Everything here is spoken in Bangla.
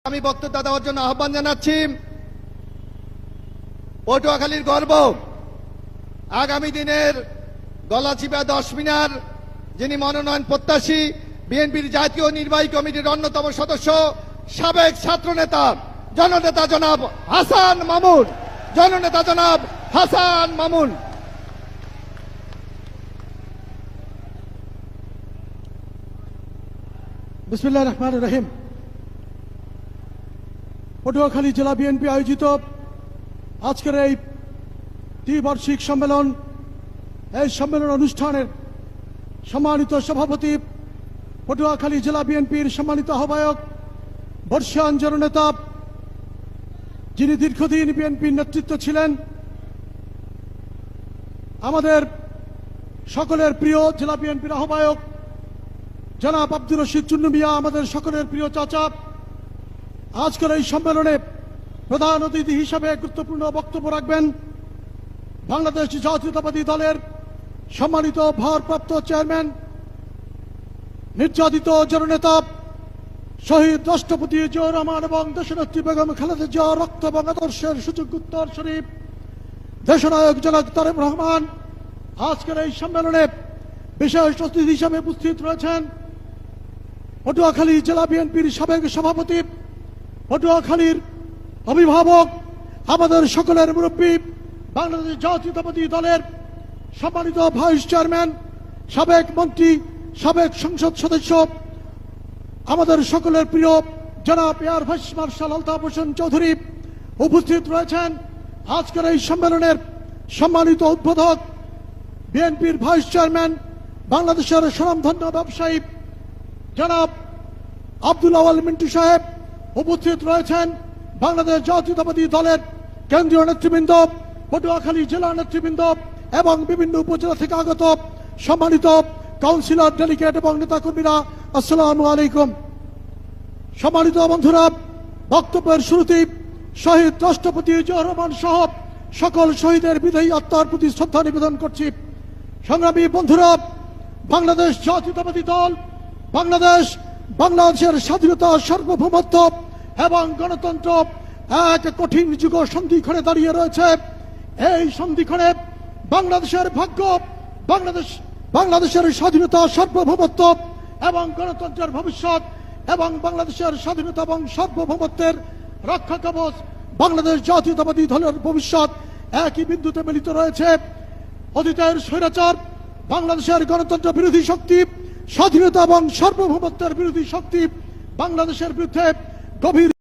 আমি বক্তব্য দেওয়ার জন্য আহ্বান জানাচ্ছি। পটুয়াখালীর গর্ব, আগামী দিনের গলাচিপা 10 মিনার যিনি মনোনয়ন প্রত্যাশী, বিএনপির জাতীয় নির্বাহী কমিটির অন্যতম সদস্য, সাবেক ছাত্রনেতা জননেতা জনাব হাসান মামুন, জননেতা জনাব হাসান মামুন। বিসমিল্লাহির রহমানির রহিম। পটুয়াখালী জেলা বিএনপি আয়োজিত আজকের এই দ্বিবার্ষিক সম্মেলন, এই সম্মেলন অনুষ্ঠানের সম্মানিত সভাপতি, পটুয়াখালী জেলা বিএনপির সম্মানিত আহ্বায়ক, বর্ষিয়ান জননেতা, যিনি দীর্ঘদিন বিএনপির নেতৃত্ব ছিলেন, আমাদের সকলের প্রিয় জেলা বিএনপির আহ্বায়ক জনাব আব্দুর রশিদ চুন্নু মিয়া, আমাদের সকলের প্রিয় চাচা, আজকের এই সম্মেলনে প্রধান অতিথি হিসেবে গুরুত্বপূর্ণ বক্তব্য রাখবেন বাংলাদেশ জাতীয়তাবাদী দলের সম্মানিত ভারপ্রাপ্ত চেয়ারম্যান, নির্যাতিত জননেতা শহীদ রাষ্ট্রপতি জিয়াউর রহমান এবং দেশনেত্রী বেগম খালেদা জিয়ার রক্ত এবং আদর্শের সুযোগ্য উত্তরসূরি দেশনায়ক জনাব তারেক রহমান। আজকের এই সম্মেলনে বিশেষ অতিথি হিসেবে উপস্থিত রয়েছেন পটুয়াখালী জেলা বিএনপির সাবেক সভাপতি, পটুয়াখালীর অভিভাবক, আমাদের সকলের মুরব্বী, বাংলাদেশ জাতীয়তাবাদী দলের সম্মানিত ভাইস চেয়ারম্যান, সাবেক মন্ত্রী, সাবেক সংসদ সদস্য, আমাদের সকলের প্রিয় জনাব air vice marshal Altaf Hossain Chowdhury উপস্থিত রয়েছেন। আজকের এই সম্মেলনের সম্মানিত উদ্বোধক, বিএনপির ভাইস চেয়ারম্যান, বাংলাদেশের স্বনামধন্য ব্যবসায়ী জনাব আব্দুল আওয়াল মিন্টু সাহেব উপস্থিত রয়েছেন। বাংলাদেশ জাতীয়তাবাদী দলের কেন্দ্রীয় নেতৃবৃন্দ, পটুয়াখালী জেলা নেতৃবৃন্দ এবং বিভিন্ন উপজেলা থেকে আগত সম্মানিত কাউন্সিলর, ডেলিগেট এবং নেতাকর্মীরা, আসসালামু আলাইকুম। সম্মানিত বন্ধুরা, বক্তব্যের শুরুতেই শহীদ রাষ্ট্রপতি জিয়াউর রহমান সহ সকল শহীদের বিদায়ী আত্মার প্রতি শ্রদ্ধা নিবেদন করছি। সংগ্রামী বন্ধুরা, বাংলাদেশ জাতীয়তাবাদী দল বাংলাদেশের স্বাধীনতা, সার্বভৌমত্ব এবং গণতন্ত্র এক কঠিন যুগ সন্ধিক্ষণে দাঁড়িয়ে রয়েছে। এই সন্ধিক্ষণে বাংলাদেশের ভাগ্য, বাংলাদেশের স্বাধীনতা, সার্বভৌমত্ব এবং গণতন্ত্রের ভবিষ্যৎ এবং বাংলাদেশের স্বাধীনতা এবং সার্বভৌমত্বের রক্ষা কবচ বাংলাদেশ জাতীয়তাবাদী দলের ভবিষ্যৎ একই বিন্দুতে মিলিত রয়েছে। অতীতের স্বৈরাচার, বাংলাদেশের গণতন্ত্র বিরোধী শক্তি, স্বাধীনতা এবং সার্বভৌমত্বের বিরোধী শক্তি বাংলাদেশের বিরুদ্ধে গভীর